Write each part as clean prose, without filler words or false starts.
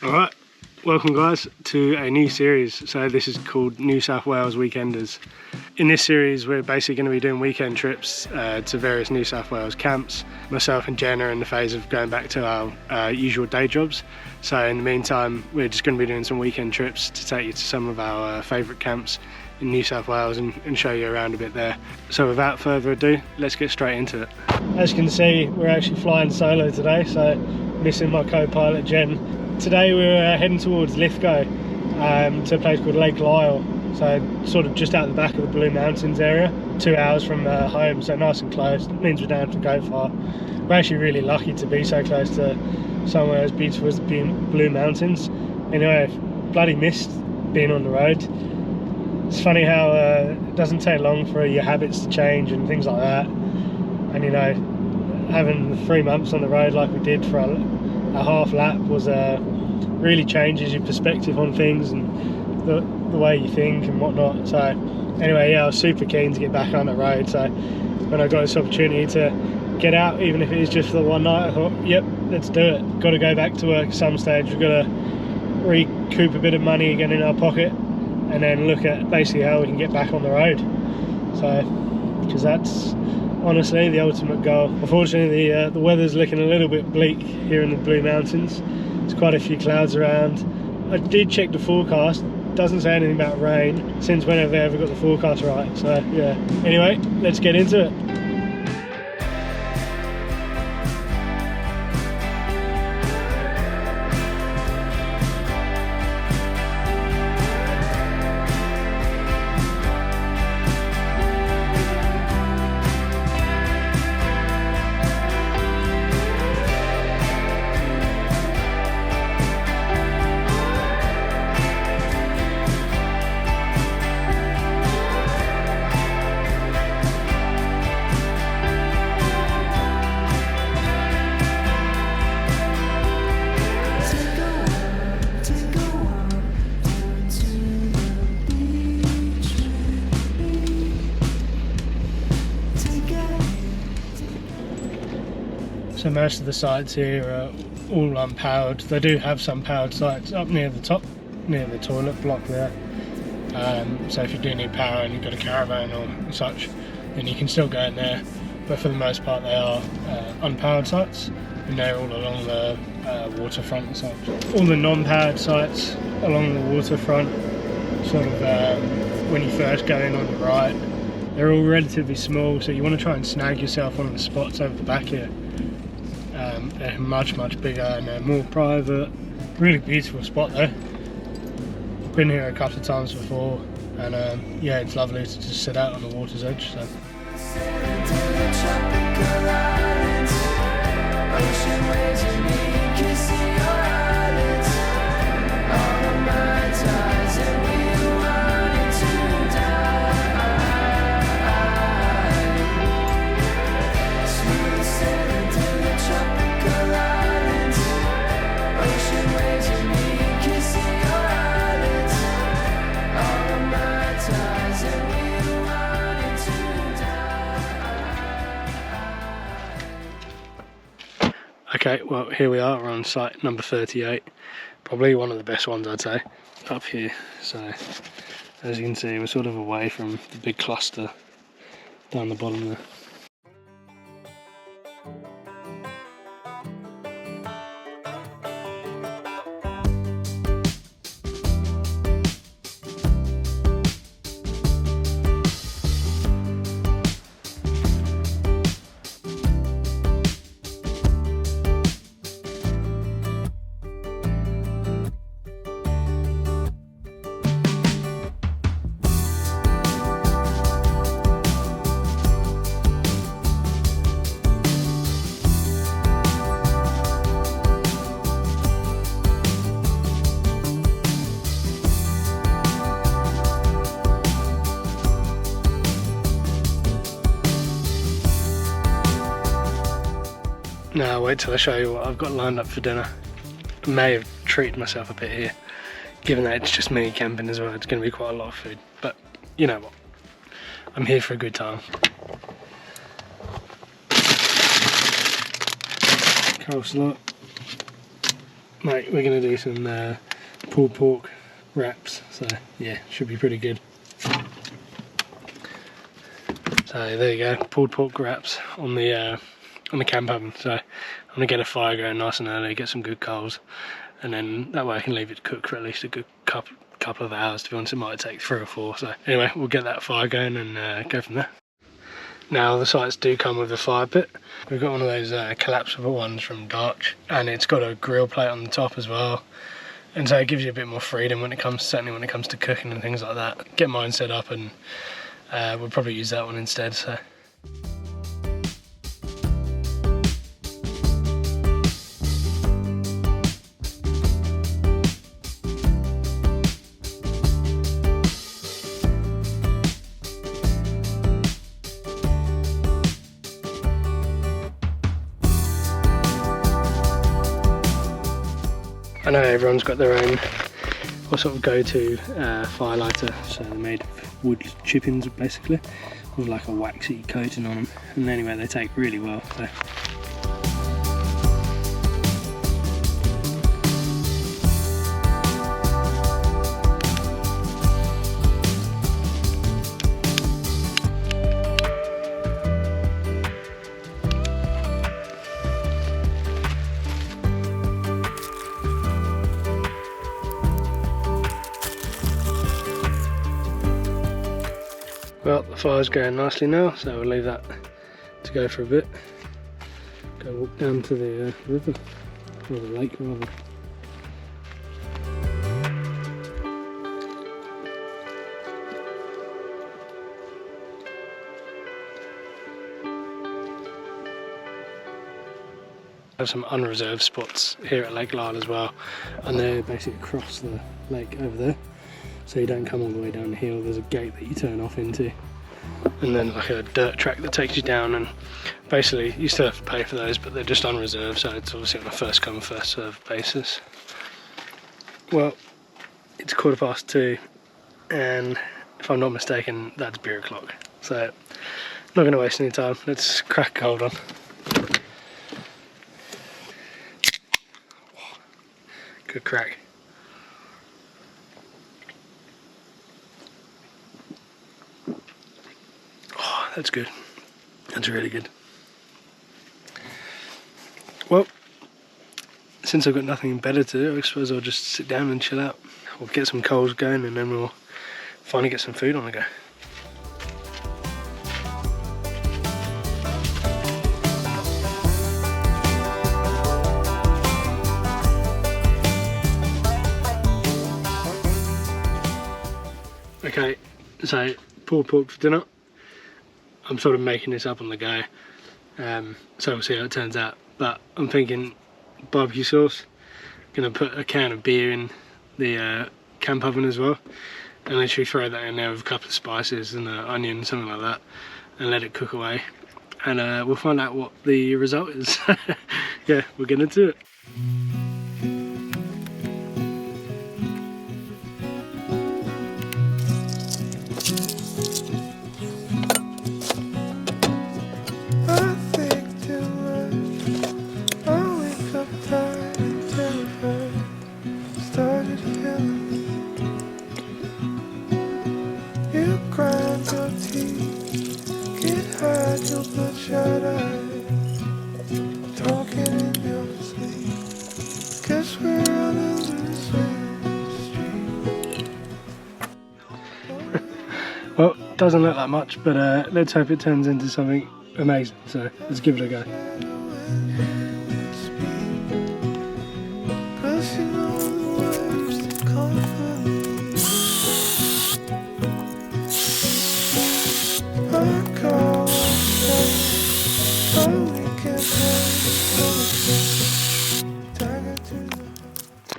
Alright, welcome guys to a new series. So this is called New South Wales Weekenders. In this series we're basically going to be doing weekend trips to various New South Wales camps. Myself and Jen are in the phase of going back to our usual day jobs. So in the meantime we're just going to be doing some weekend trips to take you to some of our favourite camps in New South Wales and show you around a bit there. So without further ado, let's get straight into it. As you can see, we're actually flying solo today, so missing my co-pilot Jen. Today we're heading towards Lithgow to a place called Lake Lyell, so sort of just out the back of the Blue Mountains area, 2 hours from home, so nice and close. It means we don't have to go far. We're actually really lucky to be so close to somewhere as beautiful as the Blue Mountains. Anyway, bloody missed being on the road. It's funny how it doesn't take long for your habits to change and things like that, and you know, having 3 months on the road like we did for a half lap was really changes your perspective on things and the way you think and whatnot. So anyway, yeah, I was super keen to get back on the road, so when I got this opportunity to get out, even if it is just for the one night, I thought, yep, let's do it. Got to go back to work at some stage. We've got to recoup a bit of money again in our pocket and then look at basically how we can get back on the road. So, because that's honestly the ultimate goal. Unfortunately the weather's looking a little bit bleak here in the Blue Mountains. There's quite a few clouds around. I did check the forecast, doesn't say anything about rain since whenever they ever got the forecast right. So yeah, anyway, let's get into it. So most of the sites here are all unpowered. They do have some powered sites up near the top, near the toilet block there. So if you do need power and you've got a caravan or such, then you can still go in there. But for the most part they are unpowered sites, and they're all along the waterfront and such. All the non-powered sites along the waterfront, sort of when you first go in on the right, they're all relatively small, so you want to try and snag yourself one of the spots over the back here. They're much bigger and they're more private. Really beautiful spot though. Been here a couple of times before, and yeah, it's lovely to just sit out on the water's edge. So. Okay, well here we are, we're on site number 38, probably one of the best ones I'd say, up here. So as you can see, we're sort of away from the big cluster down the bottom there. Now wait till I show you what I've got lined up for dinner. I may have treated myself a bit here, given that it's just me camping as well. It's going to be quite a lot of food, but you know what, I'm here for a good time. Coleslaw, Mate, we're going to do some pulled pork wraps, so yeah, should be pretty good. So there you go, pulled pork wraps on the camp oven. So I'm going to get a fire going nice and early, get some good coals, and then that way I can leave it to cook for at least a good couple of hours. To be honest, it might take 3 or 4. So anyway, we'll get that fire going and go from there. Now the sites do come with a fire pit. We've got one of those collapsible ones from Darch, and it's got a grill plate on the top as well. And so it gives you a bit more freedom when it comes, certainly when it comes to cooking and things like that. Get mine set up, and we'll probably use that one instead. So. I know everyone's got their own sort of go-to fire lighter, so they're made of wood chippings basically, with like a waxy coating on them, and anyway they take really well. So. Well, the fire's going nicely now, so we'll leave that to go for a bit. Go walk down to the river, or the lake rather. Have some unreserved spots here at Lake Lyell as well, and they're basically across the lake over there. So you don't come all the way down the hill, there's a gate that you turn off into, and then like a dirt track that takes you down, and basically you still have to pay for those, but they're just unreserved, so it's obviously on a first come first served basis. Well, it's 2:15, and if I'm not mistaken that's beer o'clock, so not going to waste any time. Let's crack cold on. Good crack. That's good. That's really good. Well, since I've got nothing better to do, I suppose I'll just sit down and chill out. We'll get some coals going, and then we'll finally get some food on the go. Okay, so pulled pork for dinner. I'm sort of making this up on the go, so we'll see how it turns out. But I'm thinking barbecue sauce. Gonna put a can of beer in the camp oven as well, and literally throw that in there with a couple of spices and an onion, something like that, and let it cook away. And we'll find out what the result is. Yeah, we're gonna do it. Well, doesn't look like much, but let's hope it turns into something amazing, so let's give it a go.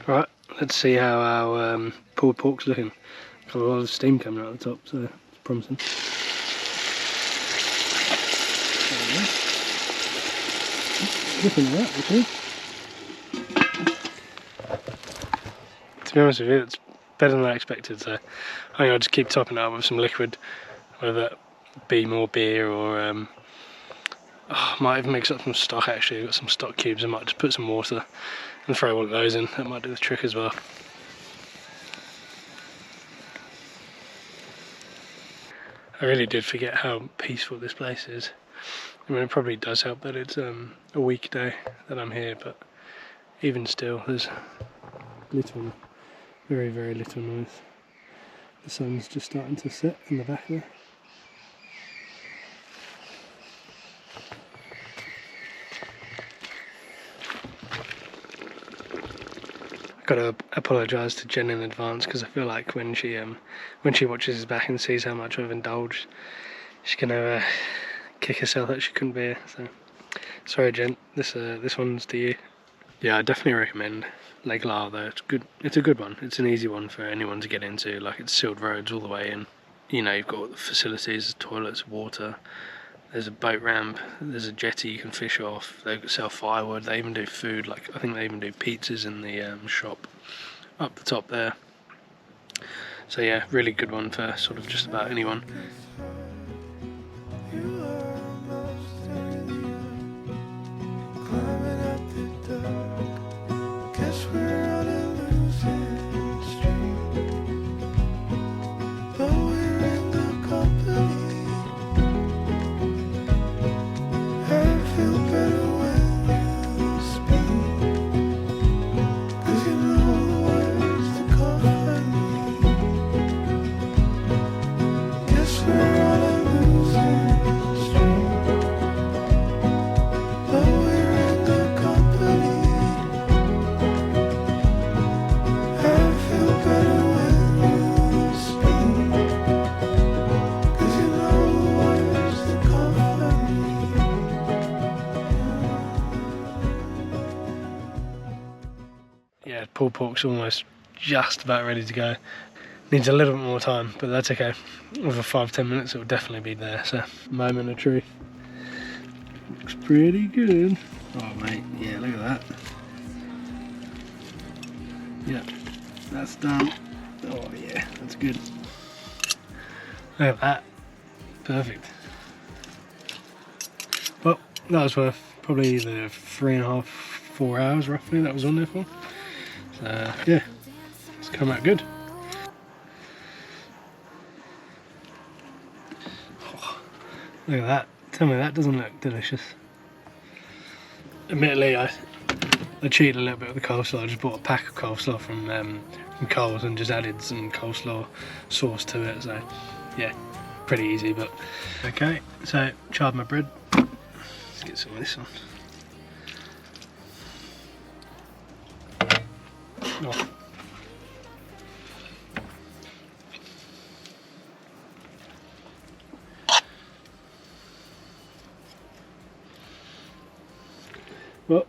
Right, let's see how our pulled pork's looking. Got a lot of steam coming out of the top, so it's promising. Looking at that, actually. To be honest with you, it's better than I expected, so I think I'll just keep topping it up with some liquid, whether that be more beer or I might even mix up some stock. Actually, I've got some stock cubes. I might just put some water and throw one of those in. That might do the trick as well. I really did forget how peaceful this place is. I mean, it probably does help that it's a weekday that I'm here, but even still, there's little, very, very little noise. The sun's just starting to set in the back there. I've got to apologise to Jen in advance, because I feel like when she watches this back and sees how much I've indulged, she's gonna kick herself that she couldn't be here. So sorry, Jen. This one's to you. Yeah, I definitely recommend Lake Lyell though. It's good. It's a good one. It's an easy one for anyone to get into. Like, it's sealed roads all the way in. You know, you've got the facilities, toilets, water. There's a boat ramp. There's a jetty you can fish off. They sell firewood. They even do food. Like, I think they even do pizzas in the shop up the top there. So yeah, really good one for sort of just about anyone. Yeah, pulled pork's almost just about ready to go. Needs a little bit more time, but that's okay. Over 5-10 minutes it will definitely be there. So, moment of truth. Looks pretty good. Oh mate, yeah, look at that. Yeah, that's done. Oh yeah, that's good. Look at that. Perfect. Well, that was worth probably the 3.5-4 hours roughly that was on there for. So yeah, it's come out good. Oh, look at that. Tell me that doesn't look delicious. Admittedly, I cheated a little bit with the coleslaw. I just bought a pack of coleslaw from Coles and just added some coleslaw sauce to it. So yeah, pretty easy. But okay, so charred my bread. Let's get some of this on. Oh. Well,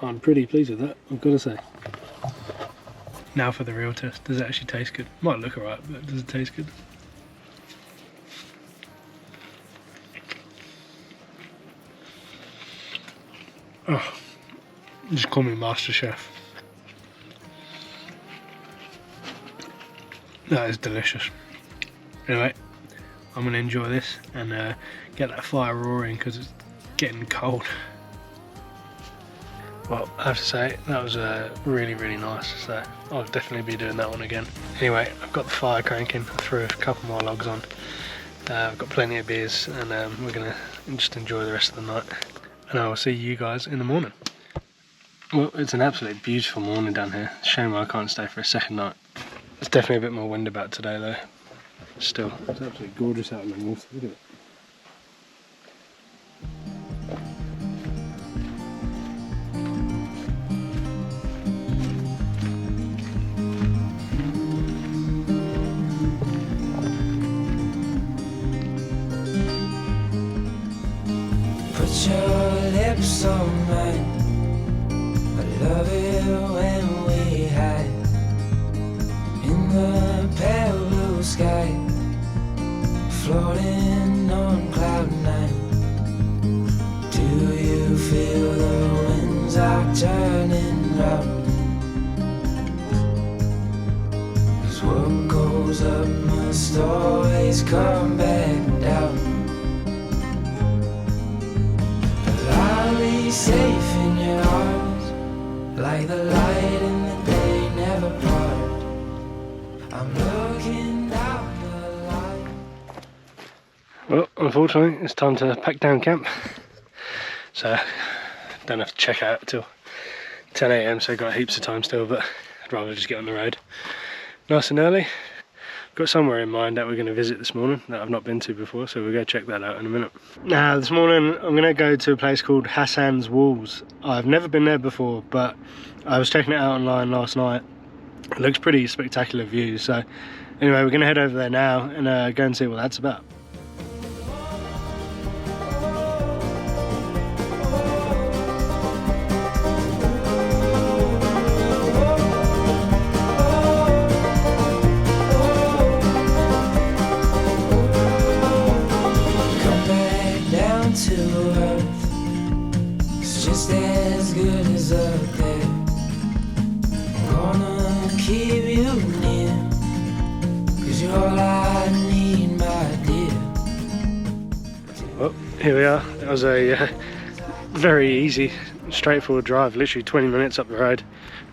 I'm pretty pleased with that, I've got to say. Now for the real test. Does it actually taste good? Might look alright, but does it taste good? Oh, just call me Master Chef. That is delicious. Anyway, I'm going to enjoy this and get that fire roaring because it's getting cold. Well, I have to say, that was really, really nice, so I'll definitely be doing that one again. Anyway, I've got the fire cranking, I threw a couple more logs on. I've got plenty of beers and we're going to just enjoy the rest of the night. And I will see you guys in the morning. Well, it's an absolutely beautiful morning down here. Shame I can't stay for a second night. There's definitely a bit more wind about today though. Still, it's absolutely gorgeous out in the water, look at it. Put your lips on mine. I love it when we hide in the pale blue sky, floating on cloud nine. Do you feel the winds are turning round? 'Cause what goes up must always come back down. But I'll be safe in your arms, like the Well, unfortunately, it's time to pack down camp. So, don't have to check out till 10 AM, so got heaps of time still, but I'd rather just get on the road nice and early. Got somewhere in mind that we're going to visit this morning that I've not been to before, so we'll go check that out in a minute. Now, this morning I'm going to go to a place called Hassans Walls. I've never been there before, but I was checking it out online last night. It looks pretty spectacular views, so anyway, we're going to head over there now and go and see what that's about. Well, here we are. It was a very easy, straightforward drive, literally 20 minutes up the road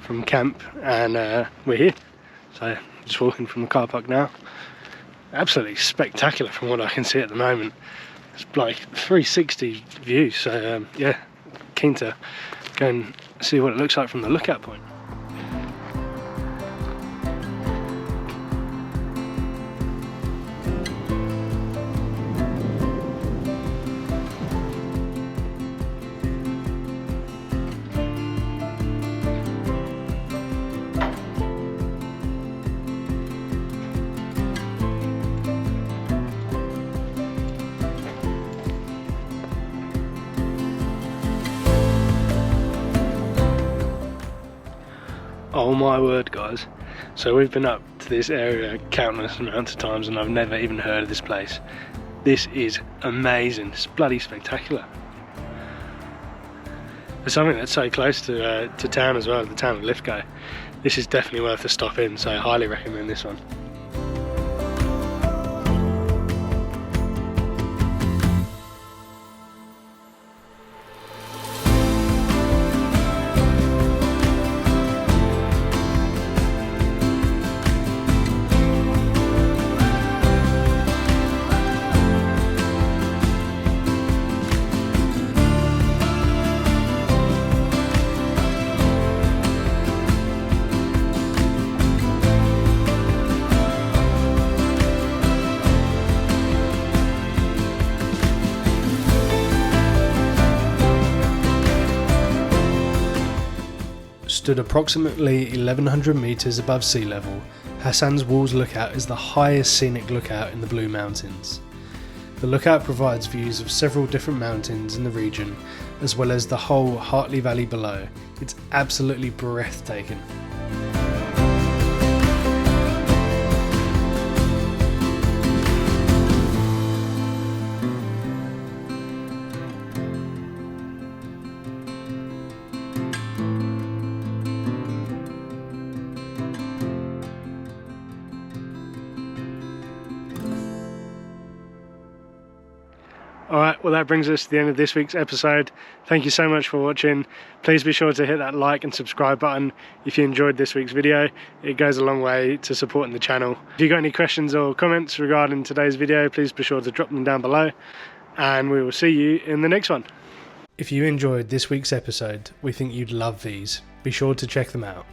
from camp, and we're here. So, just walking from the car park now. Absolutely spectacular from what I can see at the moment. It's like 360 view, so yeah, keen to go and see what it looks like from the lookout point. Oh my word, guys. So we've been up to this area countless amounts of times and I've never even heard of this place. This is amazing. It's bloody spectacular. There's something that's so close to town as well, the town of Lithgow. This is definitely worth a stop in, so I highly recommend this one. Stood approximately 1100 metres above sea level, Hassans Walls Lookout is the highest scenic lookout in the Blue Mountains. The lookout provides views of several different mountains in the region, as well as the whole Hartley Valley below. It's absolutely breathtaking. Alright, well that brings us to the end of this week's episode. Thank you so much for watching. Please be sure to hit that like and subscribe button if you enjoyed this week's video. It goes a long way to supporting the channel. If you've got any questions or comments regarding today's video, please be sure to drop them down below, and we will see you in the next one. If you enjoyed this week's episode, we think you'd love these. Be sure to check them out.